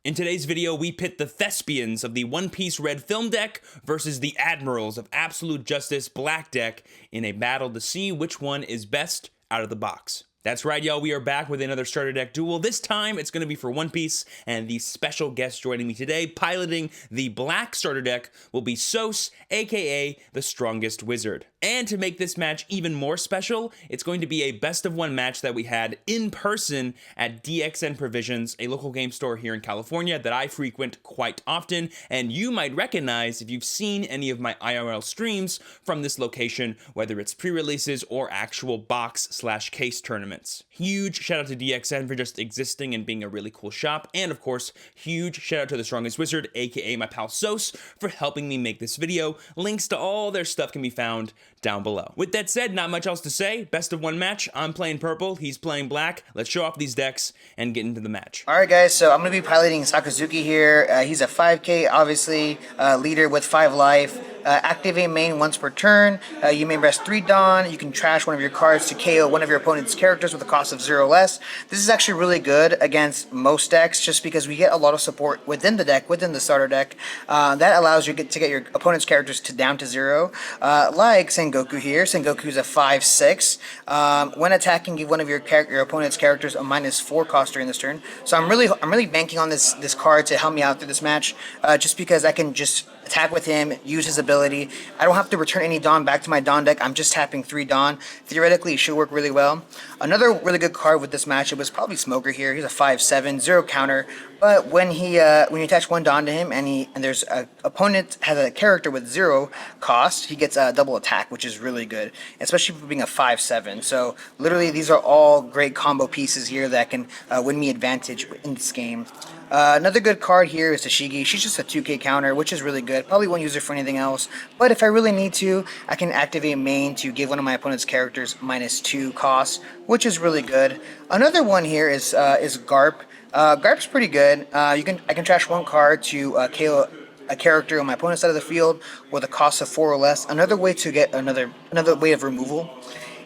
In today's video, we pit the Thespians of the One Piece Red Film deck versus the Admirals of Absolute Justice Black deck in a battle to see which one is best out of the box. That's right, y'all, we are back with another starter deck duel. This time, it's going to be for One Piece, and the special guest joining me today, piloting the black starter deck, will be Sos, aka the Strongest Wizard. And to make this match even more special, it's going to be a best-of-one match that we had in person at DXN Provisions, a local game store here in California that I frequent quite often, and you might recognize if you've seen any of my IRL streams from this location, whether it's pre-releases or actual box/case tournaments. Huge shout out to DXN for just existing and being a really cool shop, and of course, huge shout out to the Strongest Wizard, aka my pal Sos, for helping me make this video. Links to all their stuff can be found down below. With that said, not much else to say. Best of one match. I'm playing purple, he's playing black. Let's show off these decks and get into the match. Alright guys, so I'm going to be piloting Sakazuki here. He's a 5k, obviously, leader with 5 life. Activate main once per turn. You may rest 3 Dawn. You can trash one of your cards to KO one of your opponent's characters with a cost of 0 less. This is actually really good against most decks just because we get a lot of support within the deck, within the starter deck. That allows you to get your opponent's characters down to 0. Like Sengoku here. Sengoku is a 5/6. When attacking, give one of your opponent's characters a -4 cost during this turn. So I'm really banking on this card to help me out through this match, just because I can just attack with him, use his ability. I don't have to return any Dawn back to my Dawn deck. I'm just tapping 3 Dawn. Theoretically, it should work really well. Another really good card with this matchup was probably Smoker here. He's a 5/7, 0 counter. But when you attach 1 Dawn to him and there's a opponent has a character with 0 cost, he gets a double attack, which is really good, especially for being a 5/7. So literally, these are all great combo pieces here that can win me advantage in this game. Another good card here is Tashigi. She's just a 2k counter, which is really good. Probably won't use her for anything else, but if I really need to, I can activate main to give one of my opponent's characters -2 cost, which is really good. Another one here is Garp. Garp's pretty good. I can trash 1 card to KO a character on my opponent's side of the field with a cost of 4 or less. Another way to get another way of removal.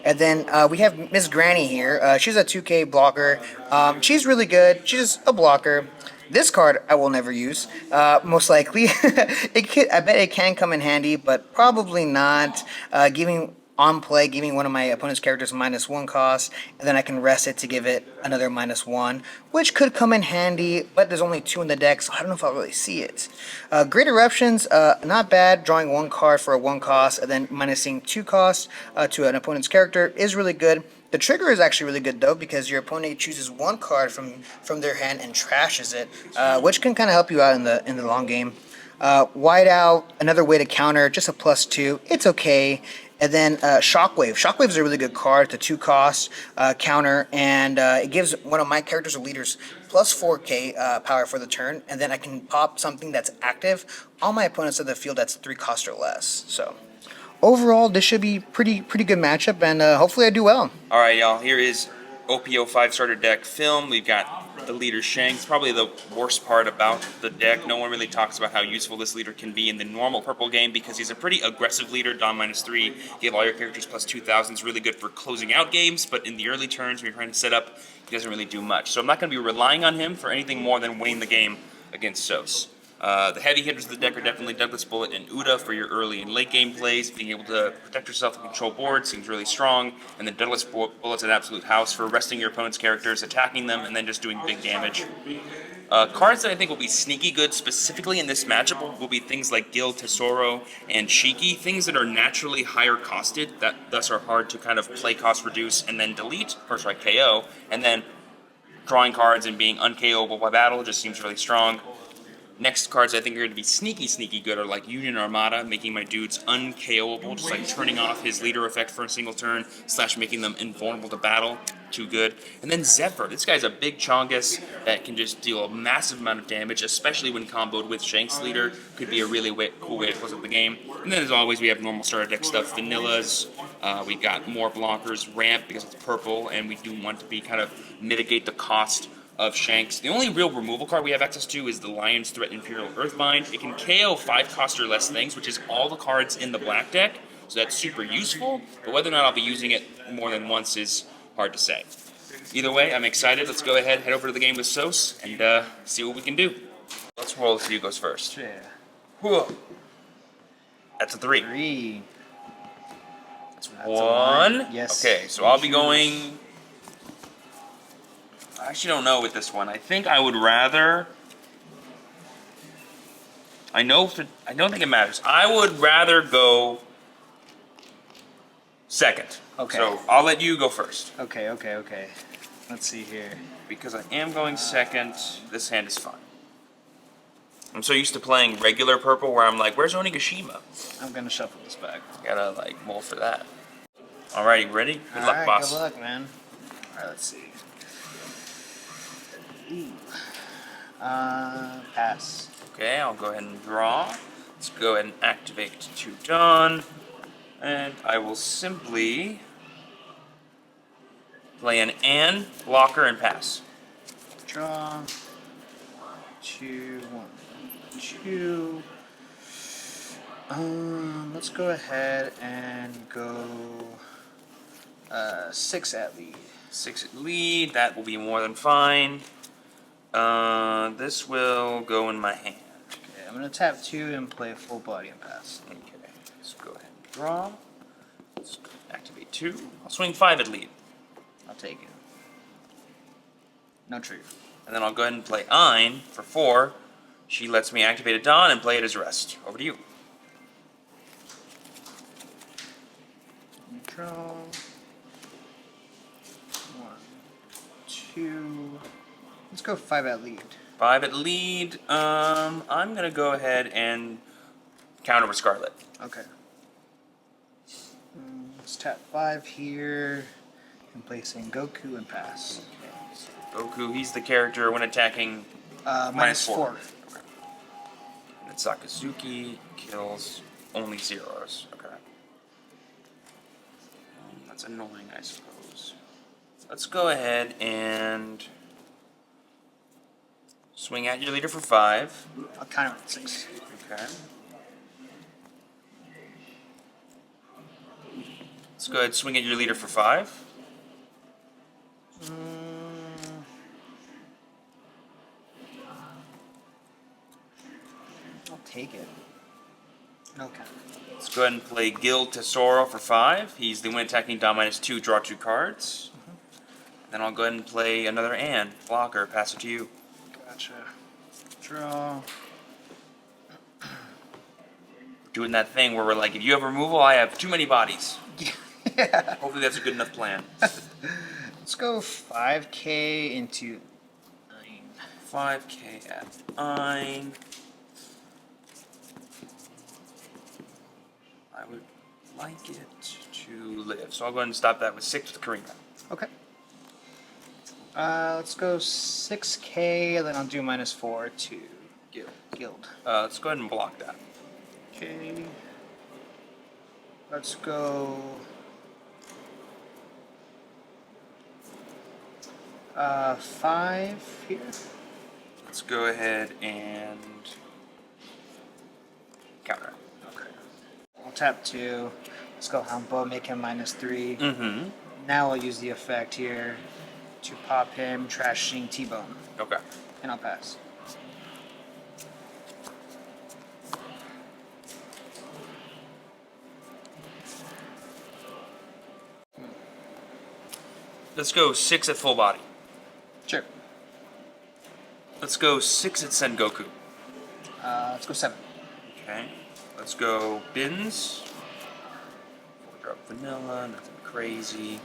And then we have Miss Granny here. She's a 2k blocker. She's really good. She's a blocker. This card I will never use, most likely. I bet it can come in handy, but probably not. Giving one of my opponent's characters -1 cost, and then I can rest it to give it another -1, which could come in handy, but there's only 2 in the deck, so I don't know if I'll really see it. Great Eruptions, not bad. Drawing 1 card for a 1 cost, and then minusing 2 costs to an opponent's character is really good. The trigger is actually really good though, because your opponent chooses 1 card from their hand and trashes it, which can kind of help you out in the long game. Whiteout, another way to counter, just a +2. It's okay. And then Shockwave. Shockwave is a really good card. It's a 2 cost counter, and it gives one of my characters or leaders +4k power for the turn, and then I can pop something that's active on my opponent's side of the field that's 3 cost or less. So overall, this should be pretty good matchup, and hopefully I do well. All right, y'all. Here is OPO 5 starter deck film. We've got the leader Shanks. Probably the worst part about the deck. No one really talks about how useful this leader can be in the normal purple game because he's a pretty aggressive leader. Dawn -3. Give all your characters +2,000 is really good for closing out games, but in the early turns when you're trying to set up, he doesn't really do much. So I'm not going to be relying on him for anything more than winning the game against Sos. The heavy hitters of the deck are definitely Douglas Bullet and Uda for your early and late game plays. Being able to protect yourself and control board seems really strong. And then Douglas Bullet's an absolute house for resting your opponent's characters, attacking them, and then just doing big damage. Cards that I think will be sneaky good specifically in this matchup will be things like Gil, Tesoro, and Shiki. Things that are naturally higher costed, that thus are hard to kind of play cost reduce and then delete, or sorry, KO. And then drawing cards and being un-KOable by battle just seems really strong. Next cards I think are going to be sneaky good are like Union Armada, making my dudes un-KOable, just like turning off his leader effect for a single turn, / making them invulnerable to battle. Too good. And then Zephyr. This guy's a big Chongus that can just deal a massive amount of damage, especially when comboed with Shanks' leader. Could be a really cool way to close up the game. And then as always, we have normal starter deck stuff. Vanillas. We got more blockers. Ramp because it's purple, and we do want to be kind of mitigate the cost of Shanks. The only real removal card we have access to is the Lion's Threat Imperial Earthbind. It can KO 5 cost or less things, which is all the cards in the black deck, so that's super useful, but whether or not I'll be using it more than once is hard to say. Either way, I'm excited. Let's go ahead, head over to the game with Sos, and see what we can do. Let's roll. See who goes first. Yeah. Whoa. That's a 3. 3. That's That's a 1. line. Yes. Okay, so I'll be going. I actually don't know with this one. I think I would rather. I don't think it matters. I would rather go second. Okay. So I'll let you go first. Okay. Let's see here. Because I am going second, this hand is fine. I'm so used to playing regular purple where I'm like, where's Onigashima? I'm gonna shuffle this back. Gotta like mull for that. Alright, ready? Good luck, boss. Good luck, man. Alright, let's see. Ooh. Pass. Okay, I'll go ahead and draw. Let's go ahead and activate 2 Dawn. And I will simply play an blocker, and pass. Draw. 2, 1, 2. Let's go ahead and go 6 at lead. 6 at lead, that will be more than fine. This will go in my hand. Okay, I'm gonna tap 2 and play full body and pass. Okay, let's go ahead and draw. Let's activate 2. I'll swing 5 at lead. I'll take it. No trigger. And then I'll go ahead and play Ein for 4. She lets me activate a Dawn and play it as rest. Over to you. Draw. 1, 2. Let's go 5 at lead. 5 at lead. I'm gonna go ahead and counter with Scarlet. Okay. Let's tap 5 here and play Sengoku and pass. Okay. So Goku, he's the character when attacking -4. Okay. And Sakazuki kills only zeros. Okay. That's annoying, I suppose. Let's go ahead and swing at your leader for 5. I'll counter with 6. Okay. Let's go ahead and swing at your leader for 5. I'll take it. Okay. Let's go ahead and play Gil Tesoro for 5. He's the one attacking Dom -2, draw 2 cards. Then I'll go ahead and play another blocker, pass it to you. Gotcha. Draw. Doing that thing where we're like, if you have removal, I have too many bodies. Yeah. Hopefully that's a good enough plan. Let's go 5K into 9. 5K at Ein. I would like it to live. So I'll go ahead and stop that with 6 with Karina. Okay. Let's go 6K, and then I'll do -4 to Guild. Let's go ahead and block that. Okay. Let's go 5 here. Let's go ahead and counter. Okay. I'll tap 2. Let's go Hampo, make him -3. Mm-hmm. Now I'll use the effect here to pop him, trashing T-Bone. Okay. And I'll pass. Let's go 6 at full body. Sure. Let's go 6 at Sengoku. Let's go 7. Okay. Let's go Bins. 4-drop vanilla, nothing crazy.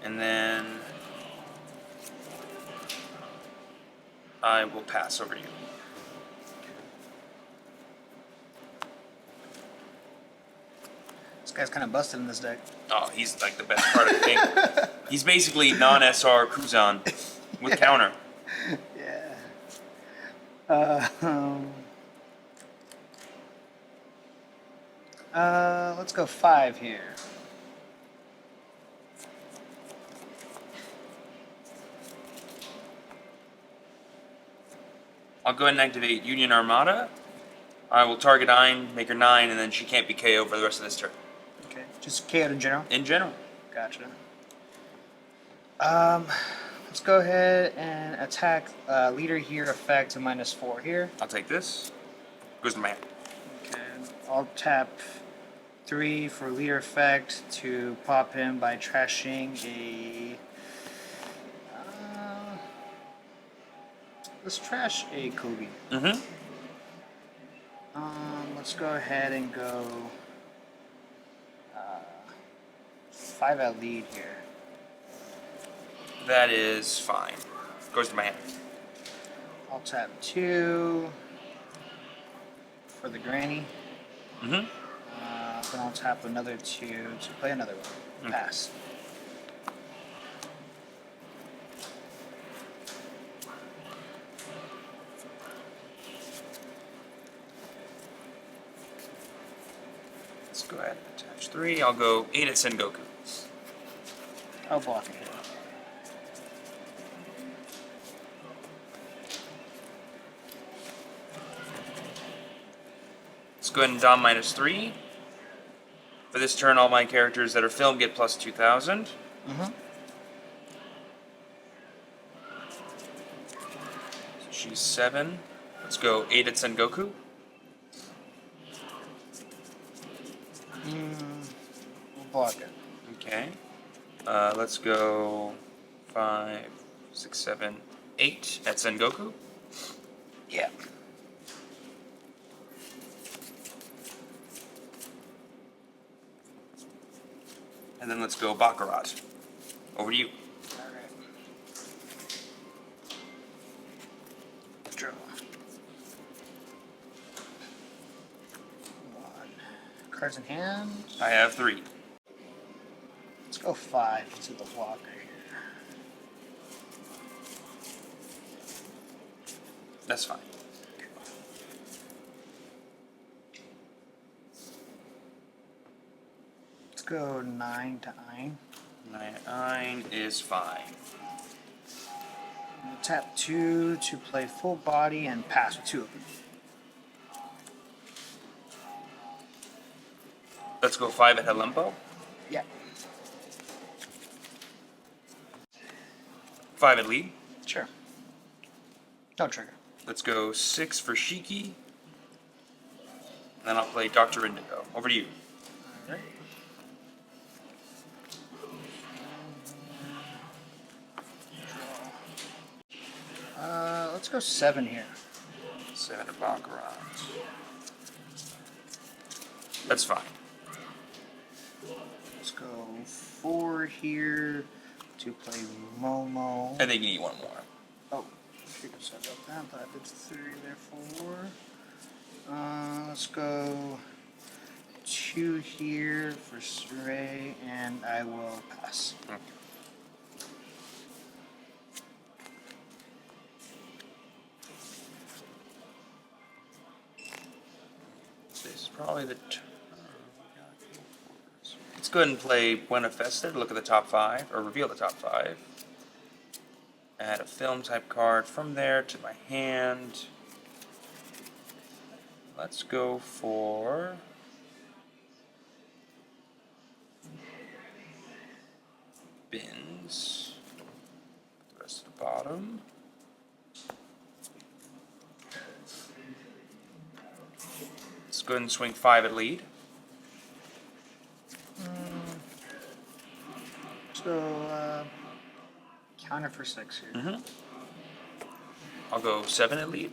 And then I will pass over to you. This guy's kind of busted in this deck. Oh, he's like the best part of the thing. He's basically non-SR Kuzan with counter. Yeah. Let's go 5 here. I'll go ahead and activate Union Armada. I will target Ein, make her 9, and then she can't be KO for the rest of this turn. Okay. Just KO'd in general? In general. Gotcha. Let's go ahead and attack leader here effect to -4 here. I'll take this. Goes to my hand. Okay. I'll tap 3 for leader effect to pop him by trashing a. Let's trash a Kobe. Mm-hmm. Let's go ahead and go 5 at lead here. That is fine. Goes to my hand. I'll tap 2 for the granny. Mm-hmm. Then I'll tap another 2 to play another one. Okay. Pass. Let's go ahead and attach 3. I'll go 8 at Sengoku. I'll block it here. Let's go ahead and Dom -3. For this turn, all my characters that are filmed get plus 2,000. Mm-hmm. So she's 7. Let's go 8 at Sengoku. We'll block it. Okay. Let's go 5, 6, 7, 8 at Sengoku. Yeah. And then let's go Baccarat. Over to you. Alright. Draw. 1. Cards in hand. I have 3. Let's go 5 to the blocker here. That's fine. Let's go 9 to Ein. 9 is fine. We'll tap 2 to play full body and pass with 2 of them. Let's go 5 at Helempo. Yeah. 5 at lead. Sure. No trigger. Let's go 6 for Shiki. And then I'll play Dr. Indigo. Over to you. Alright. Let's go 7 here. 7 at Baccarat. That's fine. Let's go 4 here to play Momo. I think you need 1 more. Oh, shoot, sorry about that, but I did 3 there, 4. Let's go 2 here for Stray, and I will pass. Okay. This is probably the turn. Let's go ahead and play Buena Festa to look at the top 5, or reveal the top 5. Add a film type card from there to my hand. Let's go for Bins. The rest of the bottom. Let's go ahead and swing 5 at lead. So, counter for 6 here. Mm-hmm. I'll go 7 at lead.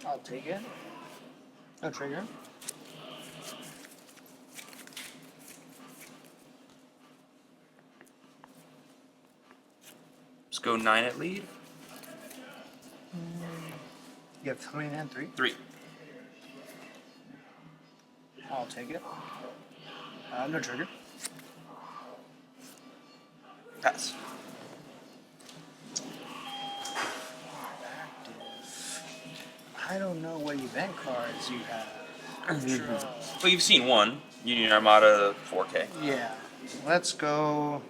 I'll take it. No trigger. Let's go 9 at lead. You have 3 and 3. 3. I'll take it. No trigger. Pass. I don't know what event cards you have. Well, you've seen one. Union Armada 4K. Yeah. Let's go.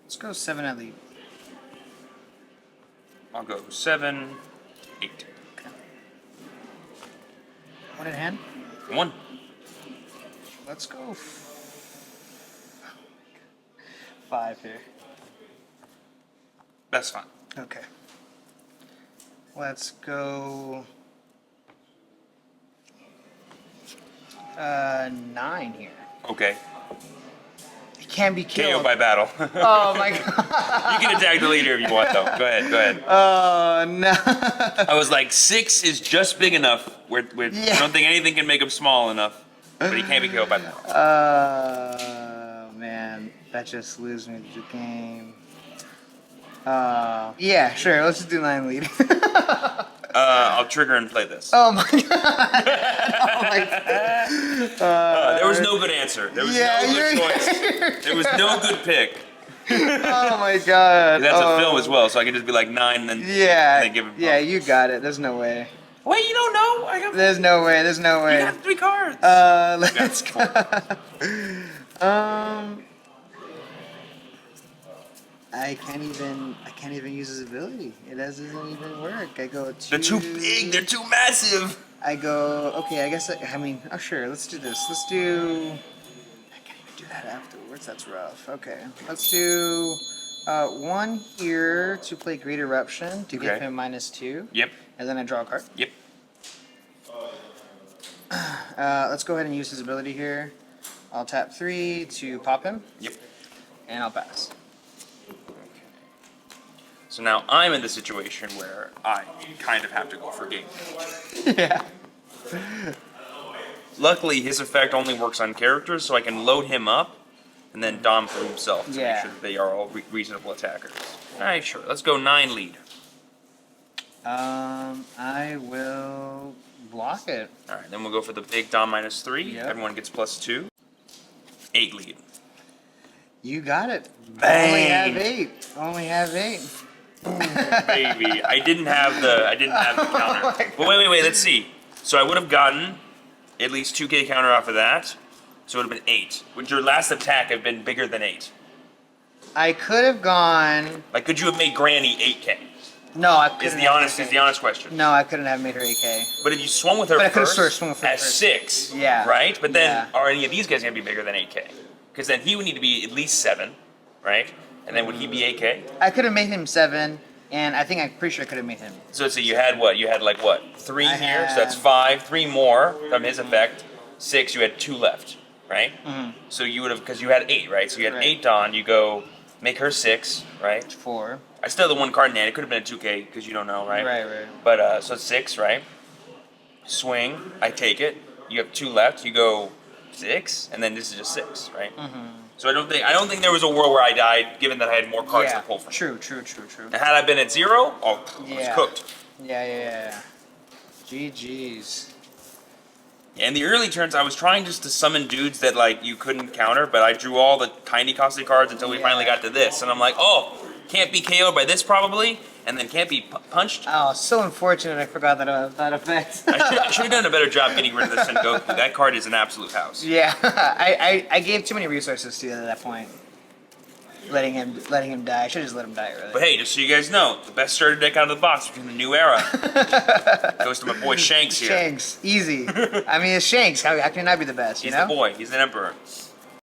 Let's go 7 at lead. I'll go 7, 8. Okay. 1 in hand. 1. Let's go. 5 here. That's fine. Okay. Let's go 9 here. Okay. It can be KO killed. by battle. Oh my god. You can attack the leader if you want, though. Go ahead. Oh no. I was like, 6 is just big enough where I don't think anything can make him small enough. But he can't be KO'd by battle. Man, that just loses me the game. Yeah, sure. Let's just do 9 lead. I'll trigger and play this. Oh my god. Oh my god. There was no good answer. There was no good choice. There was no good pick. Oh my god. That's a film as well, so I can just be like 9 and then, and then give him. Yeah, you got it. There's no way. Wait, you don't know? There's no way. There's no way. You got 3 cards. Let's go. I can't even use his ability. It doesn't even work. I go 2. They're too big. They're too massive. I go, okay, I guess, sure, let's do this. Let's do, I can't even do that afterwards. That's rough. Okay. Let's do 1 here to play Great Eruption to give him -2. Yep. And then I draw a card. Yep. Let's go ahead and use his ability here. I'll tap 3 to pop him. Yep. And I'll pass. So now I'm in the situation where I kind of have to go for game. Yeah. Luckily, his effect only works on characters, so I can load him up and then dom for himself to make sure that they are all reasonable attackers. Alright, sure. Let's go 9 lead. I will block it. Alright, then we'll go for the big dom -3. Yep. Everyone gets +2. 8 lead. You got it. Bang. Only have 8. Only have 8. Baby, I didn't have the counter. But wait, let's see. So I would have gotten at least 2k counter off of that. So it would have been 8. Would your last attack have been bigger than 8? I could have gone. Like, could you have made Granny 8k? No, I couldn't. Is the honest question. No, I couldn't have made her 8K. But if you swung with her But I could've first swung with her at first. 6, Yeah. right? But then Yeah. are any of these guys gonna be bigger than 8k? Because then he would need to be at least 7, right? And then would he be 8k? I could have made him 7, and I'm pretty sure I could have made him. So you had what? You had like what? 3 I here, so had- that's 5. 3 more from his effect. 6. You had 2 left, right? Mm-hmm. So you would have, because you had 8, right? So you had Right. 8 on. You go make her 6, right? 4. I still have the 1 card in hand. It could have been a 2k because you don't know, right? Right. But so it's 6, right? Swing. I take it. You have 2 left. You go 6, and then this is just 6, right? Mm-hmm. So I don't think there was a world where I died, given that I had more cards Yeah. to pull from. True. And had I been at 0, I was Yeah. cooked. Yeah. GG's. In the early turns, I was trying just to summon dudes that like you couldn't counter, but I drew all the tiny costly cards until we finally got to this, and I'm like, oh, can't be KO'd by this probably, and then can't be punched. Oh, so unfortunate I forgot that effect. I should have done a better job getting rid of the Sengoku. That card is an absolute house. Yeah, I gave too many resources to you at that point. Letting him die. I should have just let him die, really. But hey, just so you guys know, the best starter deck out of the box between the new era goes to my boy Shanks here. Shanks, easy. I mean, it's Shanks. How can he not be the best? He's you know? the boy. He's an emperor.